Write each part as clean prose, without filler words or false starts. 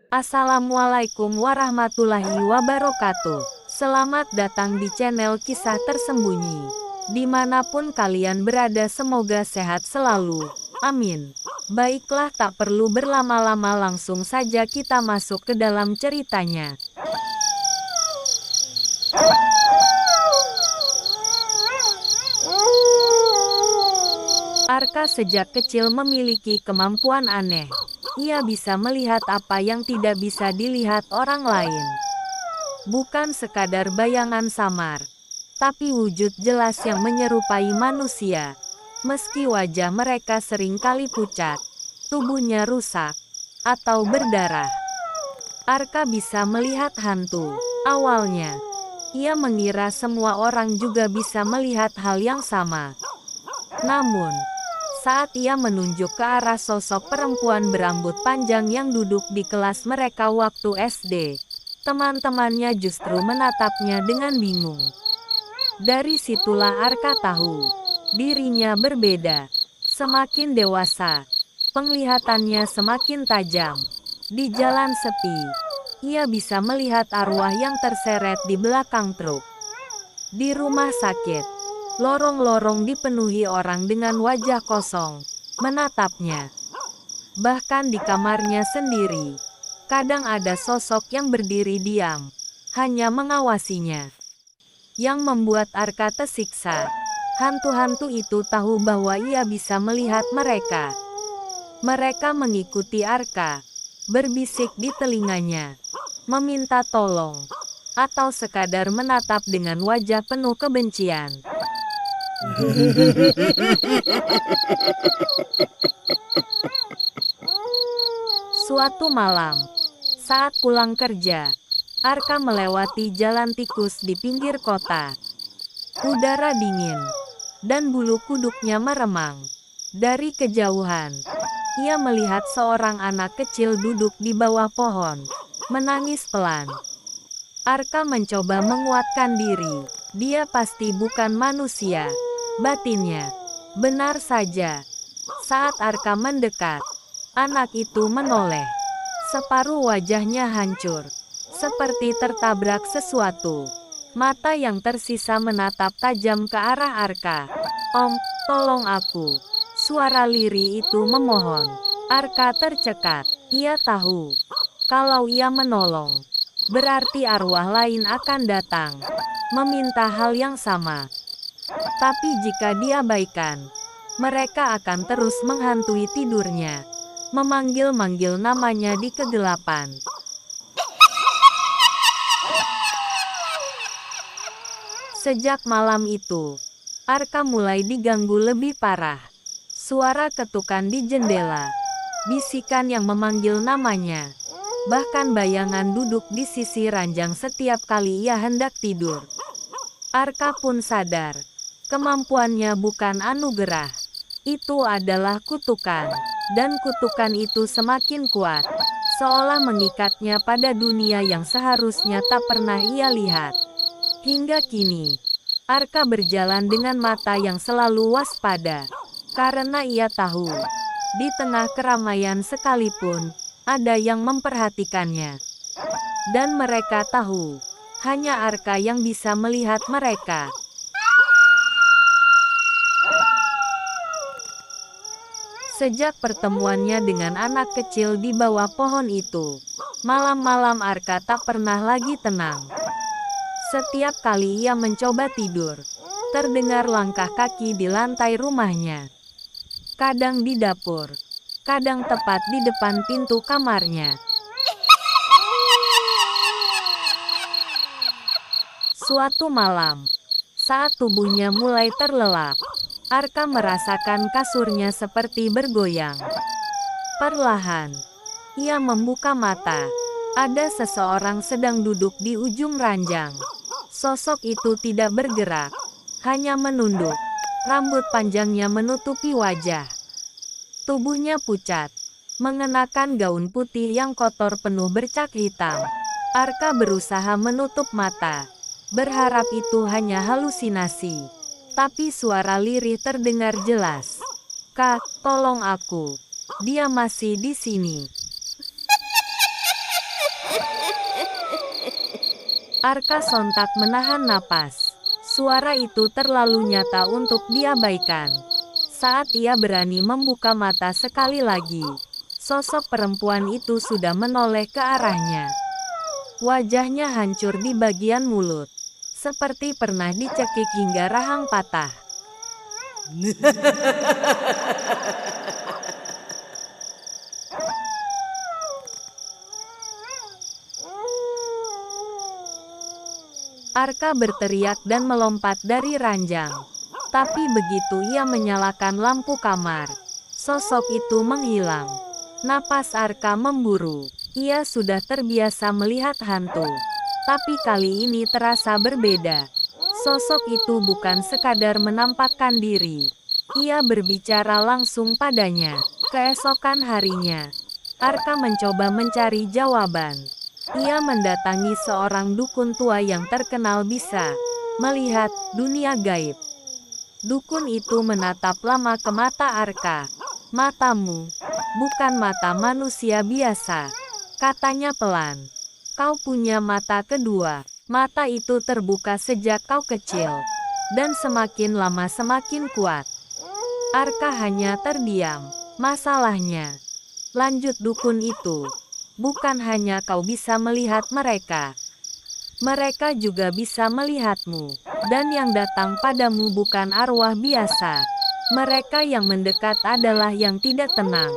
Assalamualaikum warahmatullahi wabarakatuh. Selamat datang di channel Kisah Tersembunyi. Dimanapun kalian berada, semoga sehat selalu. Amin. Baiklah, tak perlu berlama-lama, langsung saja kita masuk ke dalam ceritanya. Arka sejak kecil memiliki kemampuan aneh. Ia bisa melihat apa yang tidak bisa dilihat orang lain. Bukan sekadar bayangan samar, tapi wujud jelas yang menyerupai manusia. Meski wajah mereka sering kali pucat, tubuhnya rusak, atau berdarah. Arka bisa melihat hantu. Awalnya, ia mengira semua orang juga bisa melihat hal yang sama. Namun, saat ia menunjuk ke arah sosok perempuan berambut panjang yang duduk di kelas mereka waktu SD, teman-temannya justru menatapnya dengan bingung. Dari situlah Arka tahu, dirinya berbeda. Semakin dewasa, penglihatannya semakin tajam. Di jalan sepi, ia bisa melihat arwah yang terseret di belakang truk. Di rumah sakit, lorong-lorong dipenuhi orang dengan wajah kosong, menatapnya. Bahkan di kamarnya sendiri, kadang ada sosok yang berdiri diam, hanya mengawasinya. Yang membuat Arka tersiksa, hantu-hantu itu tahu bahwa ia bisa melihat mereka. Mereka mengikuti Arka, berbisik di telinganya, meminta tolong, atau sekadar menatap dengan wajah penuh kebencian. Suatu malam, saat pulang kerja, Arka melewati jalan tikus di pinggir kota. Udara dingin, dan bulu kuduknya meremang. Dari kejauhan, ia melihat seorang anak kecil duduk di bawah pohon, menangis pelan. Arka mencoba menguatkan diri. Dia pasti bukan manusia, batinnya. Benar saja. Saat Arka mendekat, anak itu menoleh. Separuh wajahnya hancur, seperti tertabrak sesuatu. Mata yang tersisa menatap tajam ke arah Arka. "Om, tolong aku." Suara lirih itu memohon. Arka tercekat. Ia tahu, kalau ia menolong, berarti arwah lain akan datang, meminta hal yang sama. Tapi jika diabaikan, mereka akan terus menghantui tidurnya, memanggil-manggil namanya di kegelapan. Sejak malam itu, Arka mulai diganggu lebih parah. Suara ketukan di jendela, bisikan yang memanggil namanya, bahkan bayangan duduk di sisi ranjang setiap kali ia hendak tidur. Arka pun sadar, kemampuannya bukan anugerah. Itu adalah kutukan, dan kutukan itu semakin kuat, seolah mengikatnya pada dunia yang seharusnya tak pernah ia lihat. Hingga kini, Arka berjalan dengan mata yang selalu waspada, karena ia tahu, di tengah keramaian sekalipun, ada yang memperhatikannya. Dan mereka tahu, hanya Arka yang bisa melihat mereka. Sejak pertemuannya dengan anak kecil di bawah pohon itu, malam-malam Arka tak pernah lagi tenang. Setiap kali ia mencoba tidur, terdengar langkah kaki di lantai rumahnya. Kadang di dapur, kadang tepat di depan pintu kamarnya. Suatu malam, saat tubuhnya mulai terlelap, Arka merasakan kasurnya seperti bergoyang. Perlahan, ia membuka mata. Ada seseorang sedang duduk di ujung ranjang. Sosok itu tidak bergerak, hanya menunduk. Rambut panjangnya menutupi wajah. Tubuhnya pucat, mengenakan gaun putih yang kotor penuh bercak hitam. Arka berusaha menutup mata, berharap itu hanya halusinasi. Tapi suara lirih terdengar jelas. "Kak, tolong aku. Dia masih di sini." Arka sontak menahan napas. Suara itu terlalu nyata untuk diabaikan. Saat ia berani membuka mata sekali lagi, sosok perempuan itu sudah menoleh ke arahnya. Wajahnya hancur di bagian mulut, seperti pernah dicekik hingga rahang patah. Arka berteriak dan melompat dari ranjang. Tapi begitu ia menyalakan lampu kamar, sosok itu menghilang. Napas Arka memburu. Ia sudah terbiasa melihat hantu. Tapi kali ini terasa berbeda. Sosok itu bukan sekadar menampakkan diri. Ia berbicara langsung padanya. Keesokan harinya, Arka mencoba mencari jawaban. Ia mendatangi seorang dukun tua yang terkenal bisa melihat dunia gaib. Dukun itu menatap lama ke mata Arka. "Matamu bukan mata manusia biasa," katanya pelan. "Kau punya mata kedua. Mata itu terbuka sejak kau kecil, dan semakin lama semakin kuat." Arka hanya terdiam. "Masalahnya," lanjut dukun itu, "bukan hanya kau bisa melihat mereka. Mereka juga bisa melihatmu. Dan yang datang padamu bukan arwah biasa. Mereka yang mendekat adalah yang tidak tenang,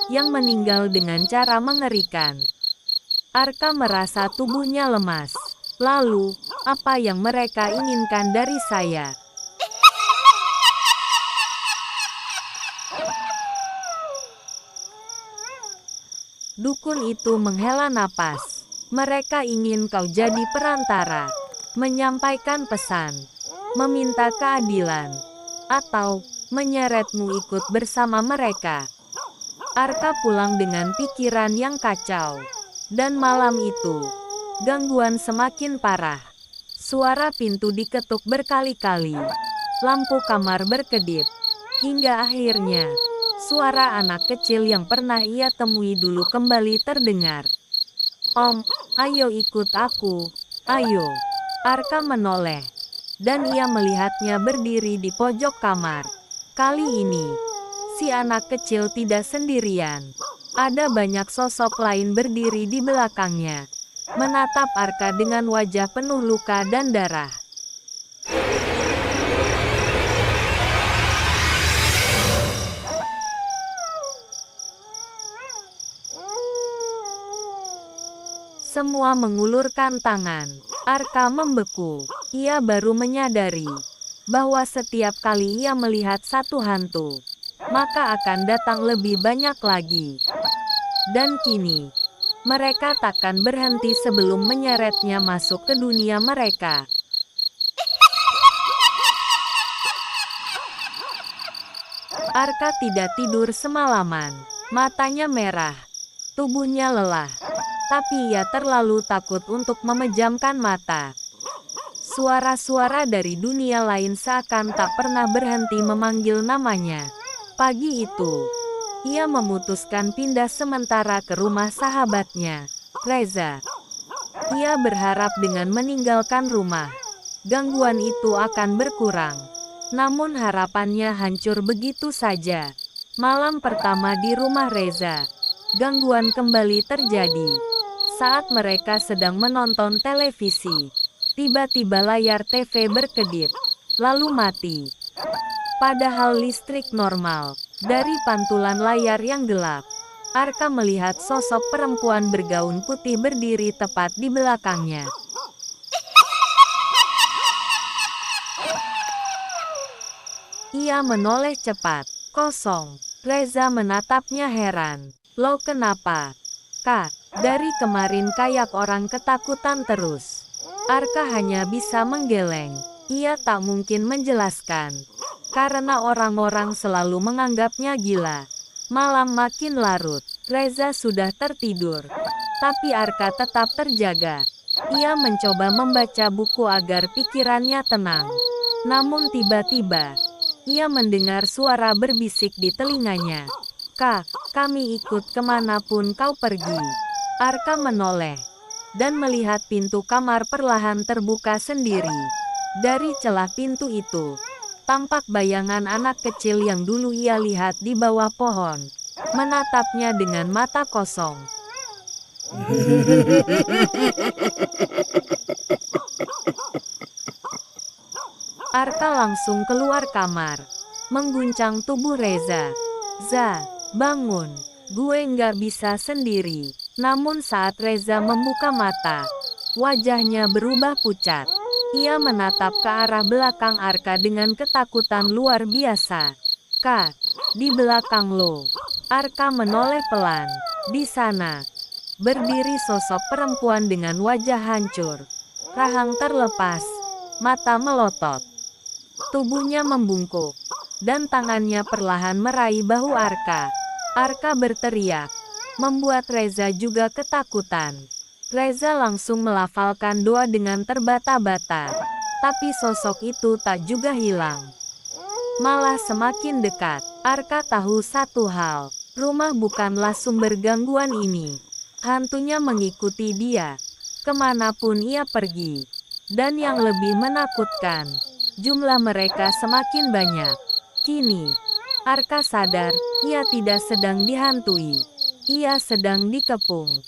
yang meninggal dengan cara mengerikan." Arka merasa tubuhnya lemas. "Lalu, apa yang mereka inginkan dari saya?" Dukun itu menghela napas. "Mereka ingin kau jadi perantara, menyampaikan pesan, meminta keadilan, atau menyeretmu ikut bersama mereka." Arka pulang dengan pikiran yang kacau. Dan malam itu, gangguan semakin parah. Suara pintu diketuk berkali-kali. Lampu kamar berkedip. Hingga akhirnya, suara anak kecil yang pernah ia temui dulu kembali terdengar. "Om, ayo ikut aku. Ayo." Arka menoleh. Dan ia melihatnya berdiri di pojok kamar. Kali ini, si anak kecil tidak sendirian. Ada banyak sosok lain berdiri di belakangnya, menatap Arka dengan wajah penuh luka dan darah. Semua mengulurkan tangan. Arka membeku. Ia baru menyadari bahwa setiap kali ia melihat satu hantu, maka akan datang lebih banyak lagi. Dan kini, mereka takkan berhenti sebelum menyeretnya masuk ke dunia mereka. Arka tidak tidur semalaman. Matanya merah. Tubuhnya lelah. Tapi ia terlalu takut untuk memejamkan mata. Suara-suara dari dunia lain seakan tak pernah berhenti memanggil namanya. Pagi itu, ia memutuskan pindah sementara ke rumah sahabatnya, Reza. Ia berharap dengan meninggalkan rumah, gangguan itu akan berkurang. Namun harapannya hancur begitu saja. Malam pertama di rumah Reza, gangguan kembali terjadi. Saat mereka sedang menonton televisi, tiba-tiba layar TV berkedip, lalu mati. Padahal listrik normal. Dari pantulan layar yang gelap, Arka melihat sosok perempuan bergaun putih berdiri tepat di belakangnya. Ia menoleh cepat. Kosong. Reza menatapnya heran. "Lo kenapa, Kak? Dari kemarin kayak orang ketakutan terus." Arka hanya bisa menggeleng. Ia tak mungkin menjelaskan, karena orang-orang selalu menganggapnya gila. Malam makin larut. Reza sudah tertidur. Tapi Arka tetap terjaga. Ia mencoba membaca buku agar pikirannya tenang. Namun tiba-tiba, ia mendengar suara berbisik di telinganya. "Kak, kami ikut kemanapun kau pergi." Arka menoleh dan melihat pintu kamar perlahan terbuka sendiri. Dari celah pintu itu, tampak bayangan anak kecil yang dulu ia lihat di bawah pohon, menatapnya dengan mata kosong. Arka langsung keluar kamar, mengguncang tubuh Reza. "Za, bangun, gue nggak bisa sendiri." Namun saat Reza membuka mata, wajahnya berubah pucat. Ia menatap ke arah belakang Arka dengan ketakutan luar biasa. "Kak, di belakang lo." Arka menoleh pelan. Di sana, berdiri sosok perempuan dengan wajah hancur. Rahang terlepas, mata melotot. Tubuhnya membungkuk, dan tangannya perlahan meraih bahu Arka. Arka berteriak, membuat Reza juga ketakutan. Reza langsung melafalkan doa dengan terbata-bata, tapi sosok itu tak juga hilang. Malah semakin dekat. Arka tahu satu hal, rumah bukanlah sumber gangguan ini. Hantunya mengikuti dia, kemanapun ia pergi. Dan yang lebih menakutkan, jumlah mereka semakin banyak. Kini, Arka sadar, ia tidak sedang dihantui. Ia sedang dikepung.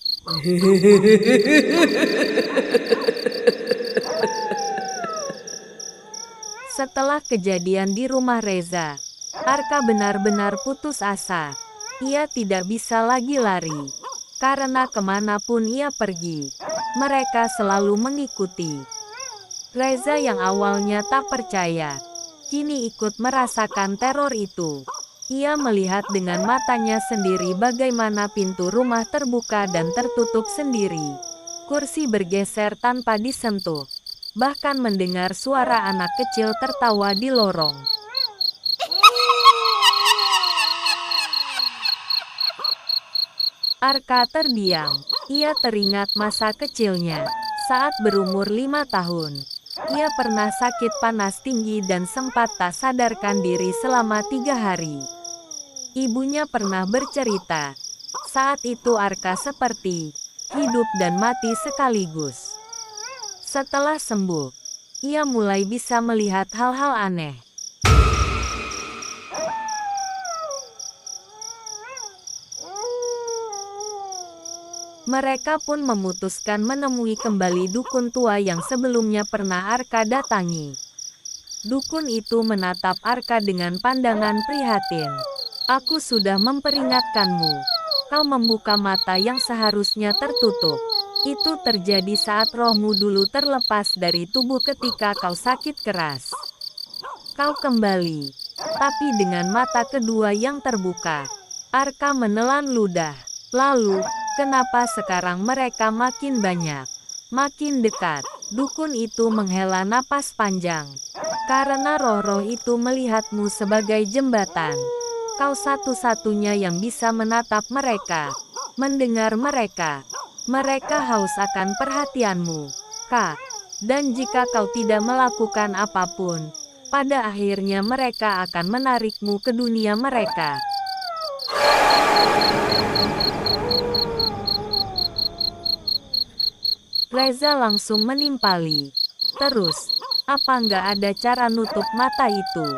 Setelah kejadian di rumah Reza, Arka benar-benar putus asa. Ia tidak bisa lagi lari, karena kemanapun ia pergi, mereka selalu mengikuti. Reza yang awalnya tak percaya, kini ikut merasakan teror itu. Ia melihat dengan matanya sendiri bagaimana pintu rumah terbuka dan tertutup sendiri. Kursi bergeser tanpa disentuh. Bahkan mendengar suara anak kecil tertawa di lorong. Arka terdiam. Ia teringat masa kecilnya. Saat berumur 5 tahun, ia pernah sakit panas tinggi dan sempat tak sadarkan diri selama 3 hari. Ibunya pernah bercerita, saat itu Arka seperti hidup dan mati sekaligus. Setelah sembuh, ia mulai bisa melihat hal-hal aneh. Mereka pun memutuskan menemui kembali dukun tua yang sebelumnya pernah Arka datangi. Dukun itu menatap Arka dengan pandangan prihatin. "Aku sudah memperingatkanmu. Kau membuka mata yang seharusnya tertutup. Itu terjadi saat rohmu dulu terlepas dari tubuh ketika kau sakit keras. Kau kembali, tapi dengan mata kedua yang terbuka." Arka menelan ludah. Lalu, kenapa sekarang mereka makin banyak? Makin dekat. Dukun itu menghela napas panjang. "Karena roh-roh itu melihatmu sebagai jembatan. Kau satu-satunya yang bisa menatap mereka, mendengar mereka. Mereka haus akan perhatianmu, Kak. Dan jika kau tidak melakukan apapun, pada akhirnya mereka akan menarikmu ke dunia mereka." Reza langsung menimpali. "Terus, apa nggak ada cara nutup mata itu?"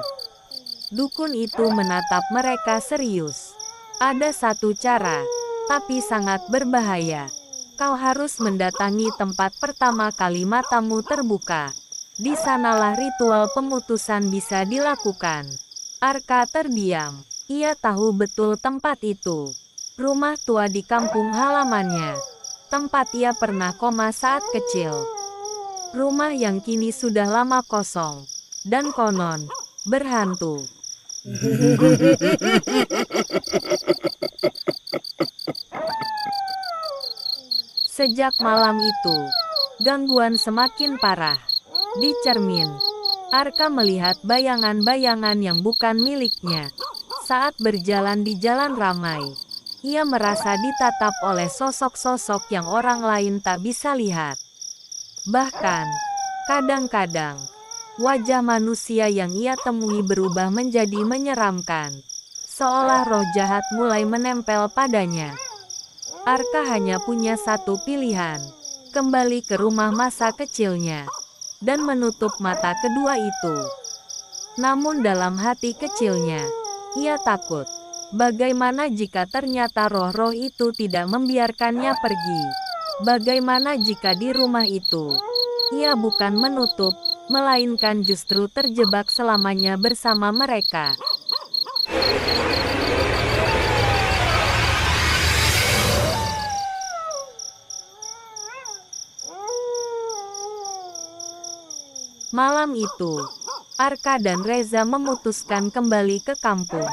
Dukun itu menatap mereka serius. "Ada satu cara, tapi sangat berbahaya. Kau harus mendatangi tempat pertama kali matamu terbuka. Di sanalah ritual pemutusan bisa dilakukan." Arka terdiam. Ia tahu betul tempat itu. Rumah tua di kampung halamannya. Tempat ia pernah koma saat kecil. Rumah yang kini sudah lama kosong. Dan konon, berhantu. Sejak malam itu, gangguan semakin parah. Di cermin, Arka melihat bayangan-bayangan yang bukan miliknya. Saat berjalan di jalan ramai, ia merasa ditatap oleh sosok-sosok yang orang lain tak bisa lihat. Bahkan, kadang-kadang, Wajah manusia yang ia temui berubah menjadi menyeramkan. Seolah roh jahat mulai menempel padanya. Arka hanya punya satu pilihan. Kembali ke rumah masa kecilnya. Dan menutup mata kedua itu. Namun dalam hati kecilnya, ia takut. Bagaimana jika ternyata roh-roh itu tidak membiarkannya pergi? Bagaimana jika di rumah itu, ia bukan menutup, melainkan justru terjebak selamanya bersama mereka? Malam itu, Arka dan Reza memutuskan kembali ke kampung.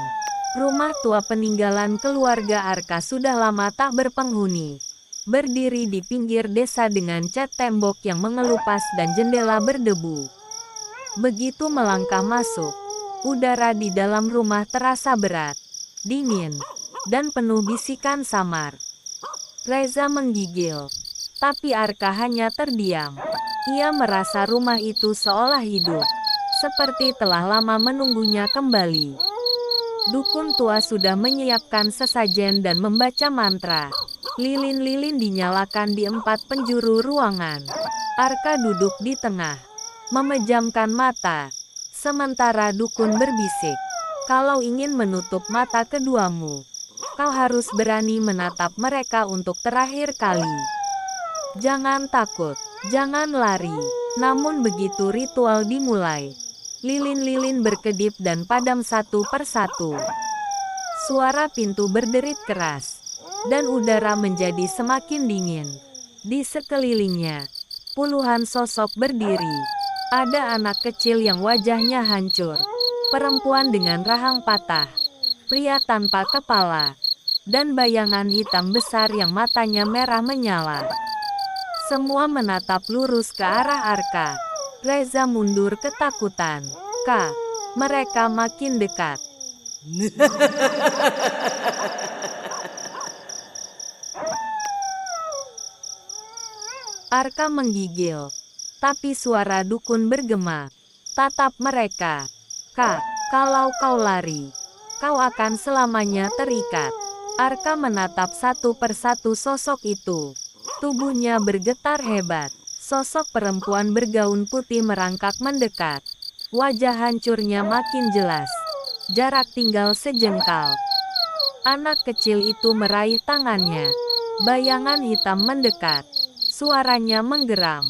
Rumah tua peninggalan keluarga Arka sudah lama tak berpenghuni. Berdiri di pinggir desa dengan cat tembok yang mengelupas dan jendela berdebu. Begitu melangkah masuk, udara di dalam rumah terasa berat, dingin, dan penuh bisikan samar. Reza menggigil, tapi Arka hanya terdiam. Ia merasa rumah itu seolah hidup, seperti telah lama menunggunya kembali. Dukun tua sudah menyiapkan sesajen dan membaca mantra. Lilin-lilin dinyalakan di 4 penjuru ruangan. Arka duduk di tengah, memejamkan mata. Sementara dukun berbisik, "Kalau ingin menutup mata keduamu, kau harus berani menatap mereka untuk terakhir kali. Jangan takut, jangan lari." Namun begitu ritual dimulai, lilin-lilin berkedip dan padam satu persatu. Suara pintu berderit keras, dan udara menjadi semakin dingin. Di sekelilingnya, puluhan sosok berdiri. Ada anak kecil yang wajahnya hancur, perempuan dengan rahang patah, pria tanpa kepala, dan bayangan hitam besar yang matanya merah menyala. Semua menatap lurus ke arah Arka. Reza mundur ketakutan. "Kak, mereka makin dekat." Arka menggigil, tapi suara dukun bergema. "Tatap mereka. Kak, kalau kau lari, kau akan selamanya terikat." Arka menatap satu persatu sosok itu. Tubuhnya bergetar hebat. Sosok perempuan bergaun putih merangkak mendekat. Wajah hancurnya makin jelas. Jarak tinggal sejengkal. Anak kecil itu meraih tangannya. Bayangan hitam mendekat. Suaranya menggeram.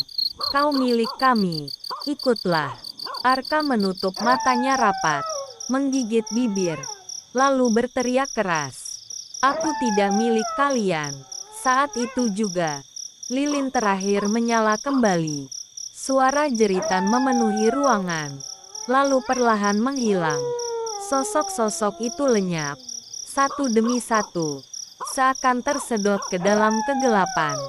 "Kau milik kami. Ikutlah." Arka menutup matanya rapat, menggigit bibir, lalu berteriak keras, "Aku tidak milik kalian." Saat itu juga, lilin terakhir menyala kembali. Suara jeritan memenuhi ruangan, lalu perlahan menghilang. Sosok-sosok itu lenyap, satu demi satu, seakan tersedot ke dalam kegelapan.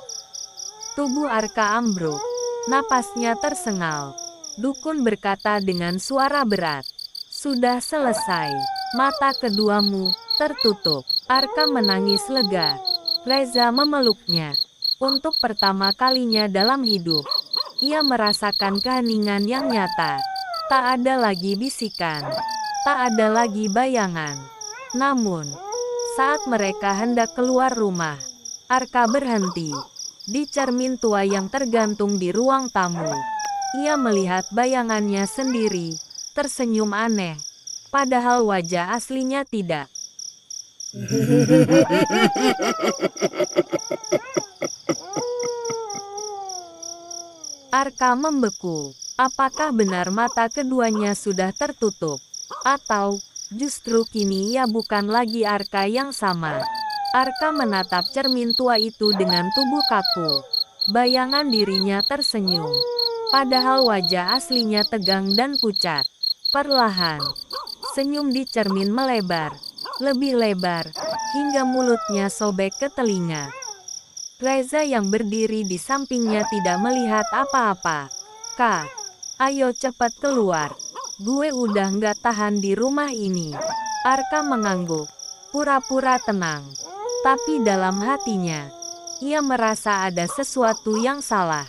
Tubuh Arka ambruk, napasnya tersengal. Dukun berkata dengan suara berat, "Sudah selesai, mata keduamu tertutup." Arka menangis lega. Reza memeluknya. Untuk pertama kalinya dalam hidup, ia merasakan keheningan yang nyata. Tak ada lagi bisikan, tak ada lagi bayangan. Namun, saat mereka hendak keluar rumah, Arka berhenti. Di cermin tua yang tergantung di ruang tamu, ia melihat bayangannya sendiri, tersenyum aneh. Padahal wajah aslinya tidak. Arka membeku. Apakah benar mata keduanya sudah tertutup? Atau, justru kini ia bukan lagi Arka yang sama? Arka menatap cermin tua itu dengan tubuh kaku. Bayangan dirinya tersenyum. Padahal wajah aslinya tegang dan pucat. Perlahan, senyum di cermin melebar. Lebih lebar, hingga mulutnya sobek ke telinga. Reza yang berdiri di sampingnya tidak melihat apa-apa. "Kak, ayo cepat keluar. Gue udah nggak tahan di rumah ini." Arka mengangguk, pura-pura tenang. Tapi dalam hatinya, ia merasa ada sesuatu yang salah.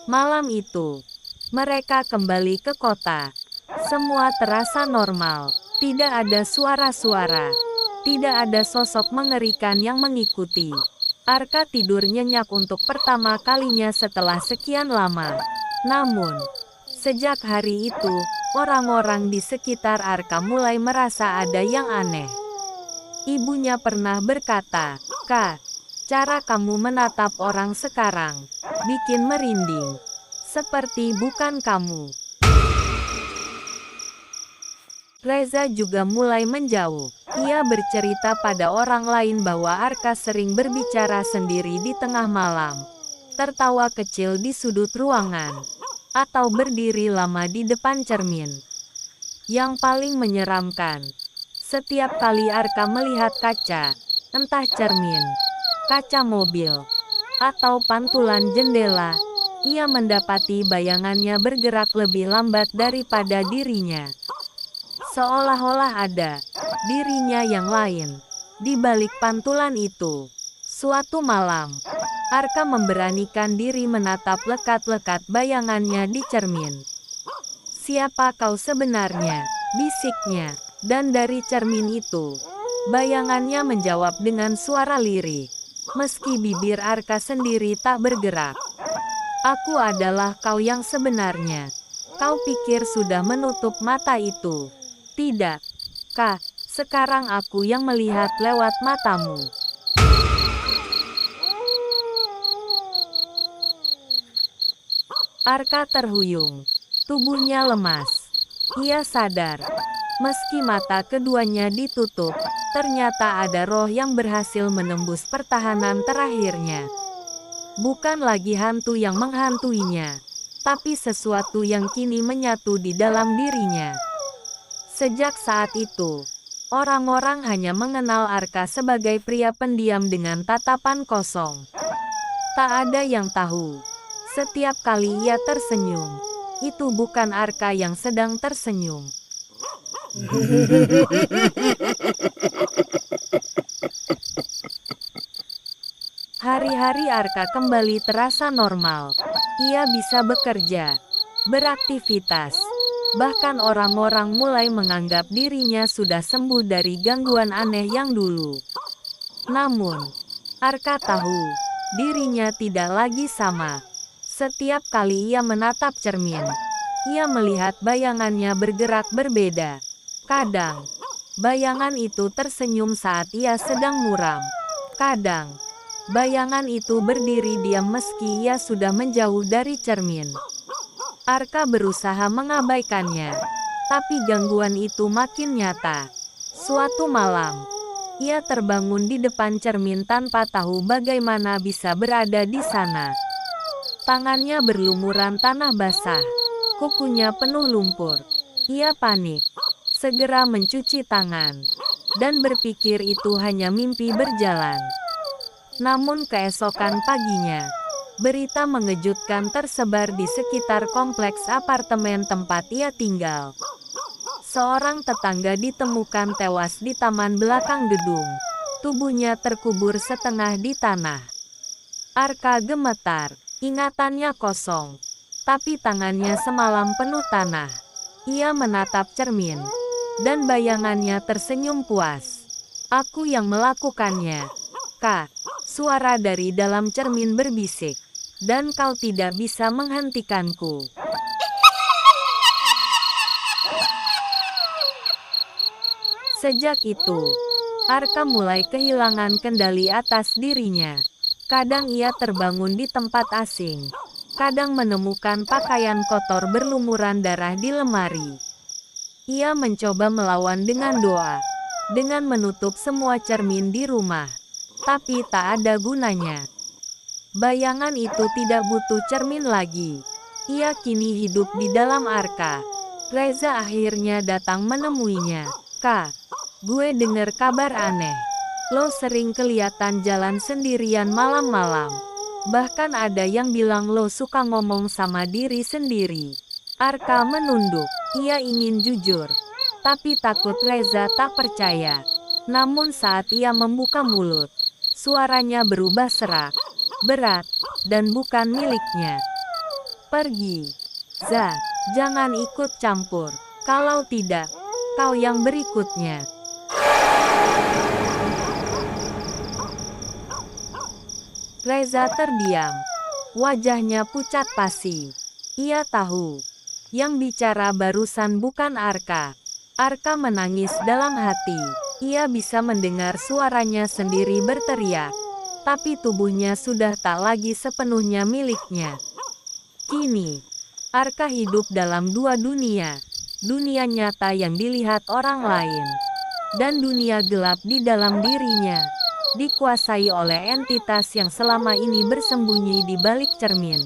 Malam itu, mereka kembali ke kota. Semua terasa normal. Tidak ada suara-suara. Tidak ada sosok mengerikan yang mengikuti. Arka tidur nyenyak untuk pertama kalinya setelah sekian lama. Namun, sejak hari itu, orang-orang di sekitar Arka mulai merasa ada yang aneh. Ibunya pernah berkata, "Kak, cara kamu menatap orang sekarang bikin merinding. Seperti bukan kamu." Reza juga mulai menjauh. Ia bercerita pada orang lain bahwa Arka sering berbicara sendiri di tengah malam, tertawa kecil di sudut ruangan, atau berdiri lama di depan cermin. Yang paling menyeramkan, setiap kali Arka melihat kaca, entah cermin, kaca mobil, atau pantulan jendela, ia mendapati bayangannya bergerak lebih lambat daripada dirinya. Seolah-olah ada dirinya yang lain di balik pantulan itu. Suatu malam, Arka memberanikan diri menatap lekat-lekat bayangannya di cermin. "Siapa kau sebenarnya?" bisiknya. Dan dari cermin itu, bayangannya menjawab dengan suara lirih. Meski bibir Arka sendiri tak bergerak. "Aku adalah kau yang sebenarnya. Kau pikir sudah menutup mata itu? Tidak, Kak. Sekarang aku yang melihat lewat matamu." Arka terhuyung. Tubuhnya lemas. Ia sadar, meski mata keduanya ditutup, ternyata ada roh yang berhasil menembus pertahanan terakhirnya. Bukan lagi hantu yang menghantuinya, tapi sesuatu yang kini menyatu di dalam dirinya. Sejak saat itu, orang-orang hanya mengenal Arka sebagai pria pendiam dengan tatapan kosong. Tak ada yang tahu. Setiap kali ia tersenyum, itu bukan Arka yang sedang tersenyum. Hari-hari Arka kembali terasa normal. Ia bisa bekerja, beraktivitas. Bahkan orang-orang mulai menganggap dirinya sudah sembuh dari gangguan aneh yang dulu. Namun, Arka tahu, dirinya tidak lagi sama. Setiap kali ia menatap cermin, ia melihat bayangannya bergerak berbeda. Kadang, bayangan itu tersenyum saat ia sedang muram. Kadang, bayangan itu berdiri diam meski ia sudah menjauh dari cermin. Arka berusaha mengabaikannya, tapi gangguan itu makin nyata. Suatu malam, ia terbangun di depan cermin tanpa tahu bagaimana bisa berada di sana. Tangannya berlumuran tanah basah, kukunya penuh lumpur. Ia panik, segera mencuci tangan, dan berpikir itu hanya mimpi berjalan. Namun keesokan paginya, berita mengejutkan tersebar di sekitar kompleks apartemen tempat ia tinggal. Seorang tetangga ditemukan tewas di taman belakang gedung. Tubuhnya terkubur setengah di tanah. Arka gemetar, ingatannya kosong, tapi tangannya semalam penuh tanah. Ia menatap cermin, dan bayangannya tersenyum puas. "Aku yang melakukannya, Kak," suara dari dalam cermin berbisik. "Dan kau tidak bisa menghentikanku." Sejak itu, Arka mulai kehilangan kendali atas dirinya. Kadang ia terbangun di tempat asing. Kadang menemukan pakaian kotor berlumuran darah di lemari. Ia mencoba melawan dengan doa, dengan menutup semua cermin di rumah. Tapi tak ada gunanya. Bayangan itu tidak butuh cermin lagi. Ia kini hidup di dalam Arka. Reza akhirnya datang menemuinya. "Kak, gue dengar kabar aneh. Lo sering kelihatan jalan sendirian malam-malam. Bahkan ada yang bilang lo suka ngomong sama diri sendiri." Arka menunduk. Ia ingin jujur, tapi takut Reza tak percaya. Namun saat ia membuka mulut, suaranya berubah serak, berat, dan bukan miliknya. Pergi. Za, jangan ikut campur. Kalau tidak, kau yang berikutnya. Reza terdiam. Wajahnya pucat pasi. Ia tahu. Yang bicara barusan bukan Arka. Arka menangis dalam hati. Ia bisa mendengar suaranya sendiri berteriak. Tapi tubuhnya sudah tak lagi sepenuhnya miliknya. Kini, Arka hidup dalam dua dunia. Dunia nyata yang dilihat orang lain. Dan dunia gelap di dalam dirinya. Dikuasai oleh entitas yang selama ini bersembunyi di balik cermin.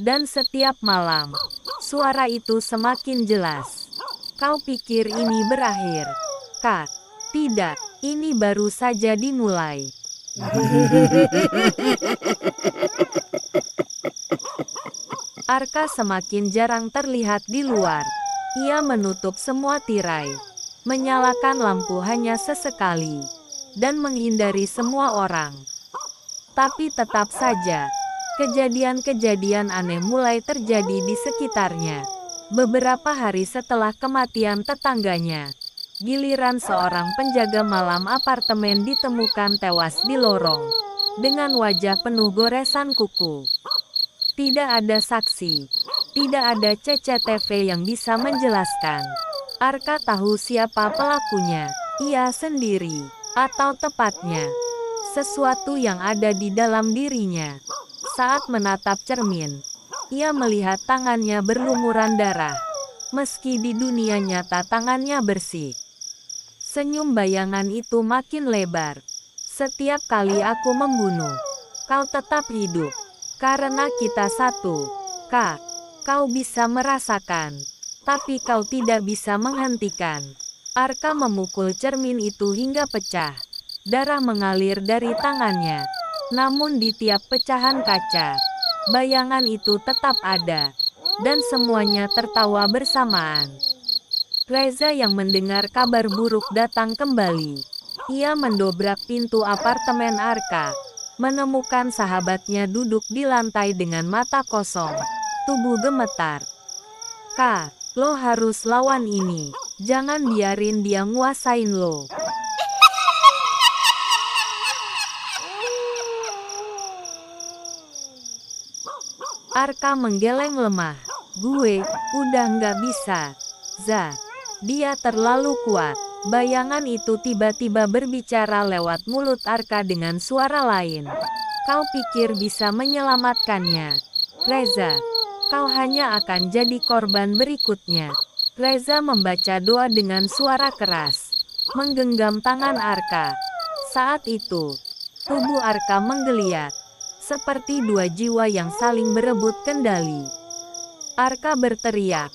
Dan setiap malam, suara itu semakin jelas. Kau pikir ini berakhir? Kak, tidak, ini baru saja dimulai. Arka semakin jarang terlihat di luar. Ia menutup semua tirai, menyalakan lampu hanya sesekali, dan menghindari semua orang. Tapi tetap saja, kejadian-kejadian aneh mulai terjadi di sekitarnya. Beberapa hari setelah kematian tetangganya, giliran seorang penjaga malam apartemen ditemukan tewas di lorong, dengan wajah penuh goresan kuku. Tidak ada saksi, tidak ada CCTV yang bisa menjelaskan. Arka tahu siapa pelakunya, ia sendiri. Atau tepatnya, sesuatu yang ada di dalam dirinya. Saat menatap cermin, ia melihat tangannya berlumuran darah. Meski di dunia nyata tangannya bersih. Senyum bayangan itu makin lebar. Setiap kali aku membunuh, kau tetap hidup. Karena kita satu. Kak, kau bisa merasakan. Tapi kau tidak bisa menghentikan. Arka memukul cermin itu hingga pecah. Darah mengalir dari tangannya. Namun di tiap pecahan kaca, bayangan itu tetap ada. Dan semuanya tertawa bersamaan. Reza yang mendengar kabar buruk datang kembali. Ia mendobrak pintu apartemen Arka. Menemukan sahabatnya duduk di lantai dengan mata kosong. Tubuh gemetar. Kak, lo harus lawan ini. Jangan biarin dia nguasain lo. Arka menggeleng lemah. Gue, udah nggak bisa. Za, dia terlalu kuat. Bayangan itu tiba-tiba berbicara lewat mulut Arka dengan suara lain. Kau pikir bisa menyelamatkannya? Reza, kau hanya akan jadi korban berikutnya. Reza membaca doa dengan suara keras. Menggenggam tangan Arka. Saat itu, tubuh Arka menggeliat. Seperti dua jiwa yang saling berebut kendali. Arka berteriak.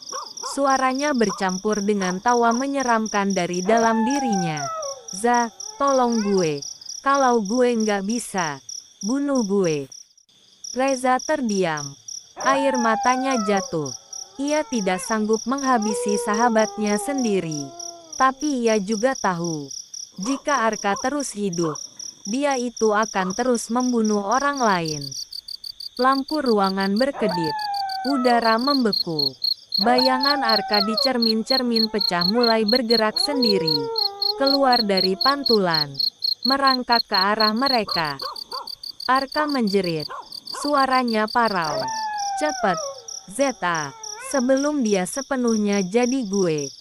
Suaranya bercampur dengan tawa menyeramkan dari dalam dirinya. Za, tolong gue. Kalau gue nggak bisa, bunuh gue. Reza terdiam. Air matanya jatuh. Ia tidak sanggup menghabisi sahabatnya sendiri. Tapi ia juga tahu, jika Arka terus hidup, dia itu akan terus membunuh orang lain. Lampu ruangan berkedip. Udara membeku. Bayangan Arka di cermin-cermin pecah mulai bergerak sendiri. Keluar dari pantulan. Merangkak ke arah mereka. Arka menjerit. Suaranya parau. Cepet, Zeta. Sebelum dia sepenuhnya jadi gue.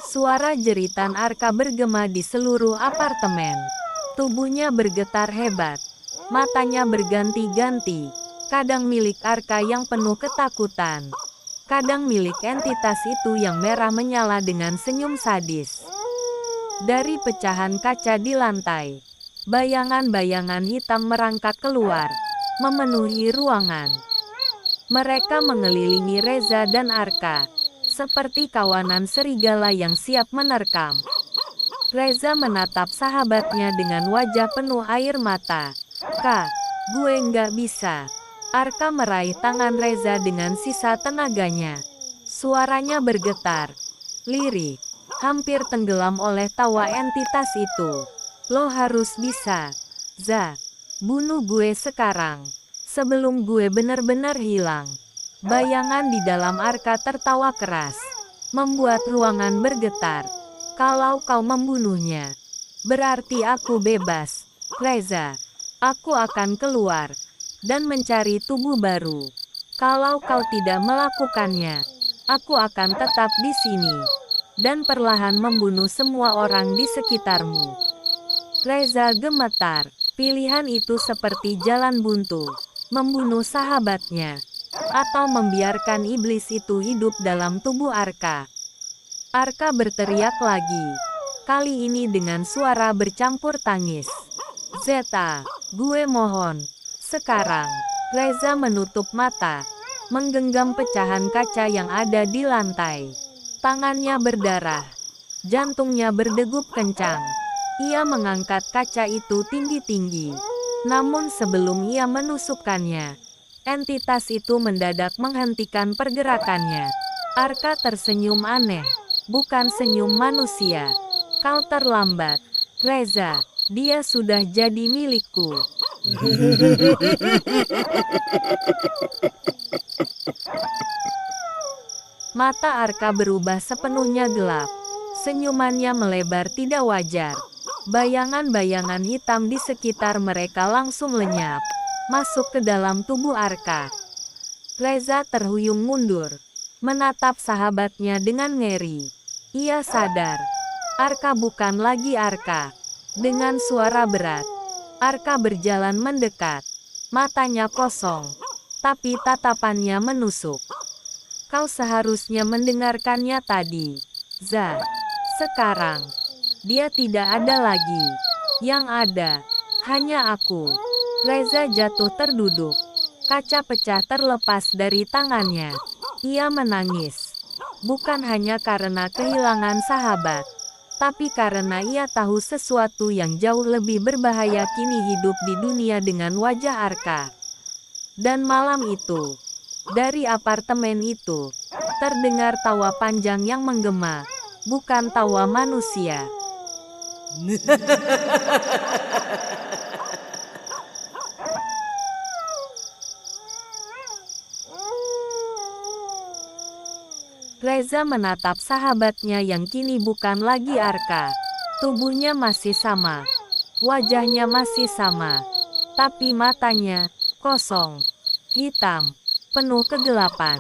Suara jeritan Arka bergema di seluruh apartemen. Tubuhnya bergetar hebat. Matanya berganti-ganti. Kadang milik Arka yang penuh ketakutan. Kadang milik entitas itu yang merah menyala dengan senyum sadis. Dari pecahan kaca di lantai, bayangan-bayangan hitam merangkak keluar, memenuhi ruangan. Mereka mengelilingi Reza dan Arka, seperti kawanan serigala yang siap menerkam. Reza menatap sahabatnya dengan wajah penuh air mata. Kak, gue nggak bisa. Arka meraih tangan Reza dengan sisa tenaganya. Suaranya bergetar, lirih, hampir tenggelam oleh tawa entitas itu. Lo harus bisa, Za. Bunuh gue sekarang, sebelum gue benar-benar hilang. Bayangan di dalam Arka tertawa keras, membuat ruangan bergetar. Kalau kau membunuhnya, berarti aku bebas, Reza. Aku akan keluar dan mencari tubuh baru. Kalau kau tidak melakukannya, aku akan tetap di sini dan perlahan membunuh semua orang di sekitarmu. Reza gemetar. Pilihan itu seperti jalan buntu, membunuh sahabatnya, atau membiarkan iblis itu hidup dalam tubuh Arka. Arka berteriak lagi, kali ini dengan suara bercampur tangis. Zeta, gue mohon. Sekarang, Reza menutup mata, menggenggam pecahan kaca yang ada di lantai. Tangannya berdarah, jantungnya berdegup kencang. Ia mengangkat kaca itu tinggi-tinggi. Namun sebelum ia menusukkannya, entitas itu mendadak menghentikan pergerakannya. Arka tersenyum aneh. Bukan senyum manusia. Kau terlambat, Reza. Dia sudah jadi milikku. Mata Arka berubah sepenuhnya gelap. Senyumannya melebar tidak wajar. Bayangan-bayangan hitam di sekitar mereka langsung lenyap, masuk ke dalam tubuh Arka. Reza terhuyung mundur, menatap sahabatnya dengan ngeri. Ia sadar, Arka bukan lagi Arka. Dengan suara berat, Arka berjalan mendekat. Matanya kosong, tapi tatapannya menusuk. Kau seharusnya mendengarkannya tadi, Za. Sekarang, dia tidak ada lagi. Yang ada, hanya aku. Reza jatuh terduduk. Kaca pecah terlepas dari tangannya. Ia menangis. Bukan hanya karena kehilangan sahabat, tapi karena ia tahu sesuatu yang jauh lebih berbahaya kini hidup di dunia dengan wajah Arka. Dan malam itu, dari apartemen itu, terdengar tawa panjang yang menggema. Bukan tawa manusia. Reza menatap sahabatnya yang kini bukan lagi Arka. Tubuhnya masih sama. Wajahnya masih sama. Tapi matanya, kosong. Hitam. Penuh kegelapan.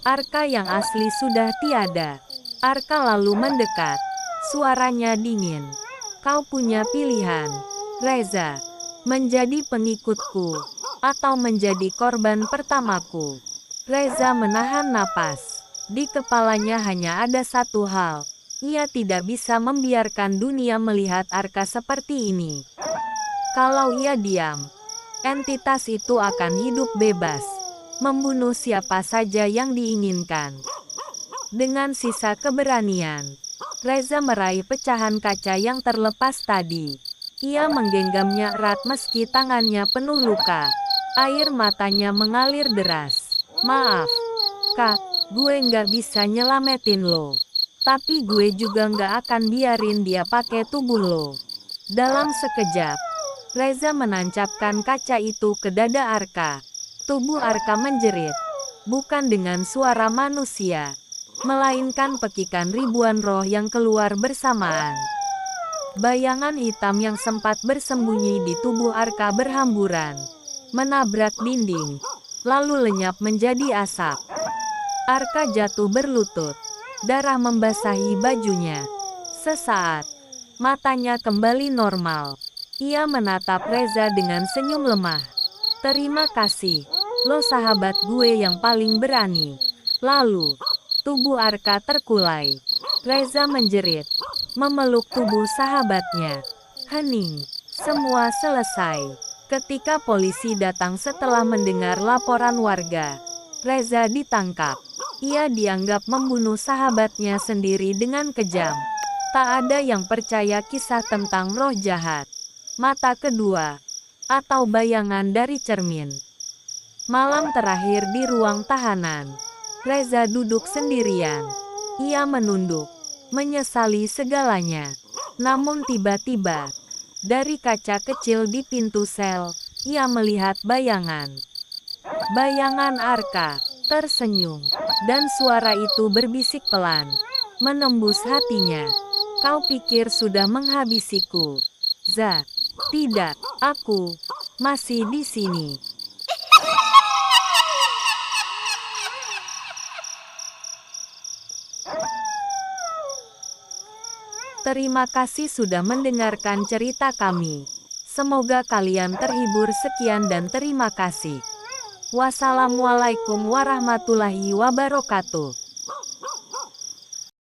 Arka yang asli sudah tiada. Arka lalu mendekat. Suaranya dingin. Kau punya pilihan, Reza. Menjadi pengikutku, atau menjadi korban pertamaku. Reza menahan napas. Di kepalanya hanya ada satu hal. Ia tidak bisa membiarkan dunia melihat Arka seperti ini. Kalau ia diam, entitas itu akan hidup bebas, membunuh siapa saja yang diinginkan. Dengan sisa keberanian, Reza meraih pecahan kaca yang terlepas tadi. Ia menggenggamnya erat meski tangannya penuh luka. Air matanya mengalir deras. Maaf, Kak, gue nggak bisa nyelamatin lo. Tapi gue juga nggak akan biarin dia pakai tubuh lo. Dalam sekejap, Reza menancapkan kaca itu ke dada Arka. Tubuh Arka menjerit. Bukan dengan suara manusia, melainkan pekikan ribuan roh yang keluar bersamaan. Bayangan hitam yang sempat bersembunyi di tubuh Arka berhamburan, menabrak dinding, lalu lenyap menjadi asap. Arka jatuh berlutut, darah membasahi bajunya. Sesaat, matanya kembali normal. Ia menatap Reza dengan senyum lemah. Terima kasih, lo sahabat gue yang paling berani. Lalu, tubuh Arka terkulai. Reza menjerit, memeluk tubuh sahabatnya. Hening, semua selesai. Ketika polisi datang setelah mendengar laporan warga, Reza ditangkap. Ia dianggap membunuh sahabatnya sendiri dengan kejam. Tak ada yang percaya kisah tentang roh jahat. Mata kedua, atau bayangan dari cermin. Malam terakhir di ruang tahanan. Reza duduk sendirian. Ia menunduk, menyesali segalanya. Namun tiba-tiba, Dari kaca kecil di pintu sel, ia melihat bayangan. Bayangan Arka tersenyum, dan suara itu berbisik pelan, menembus hatinya. Kau pikir sudah menghabisiku? Za, tidak, aku masih di sini. Terima kasih sudah mendengarkan cerita kami. Semoga kalian terhibur. Sekian dan terima kasih. Wassalamualaikum warahmatullahi wabarakatuh.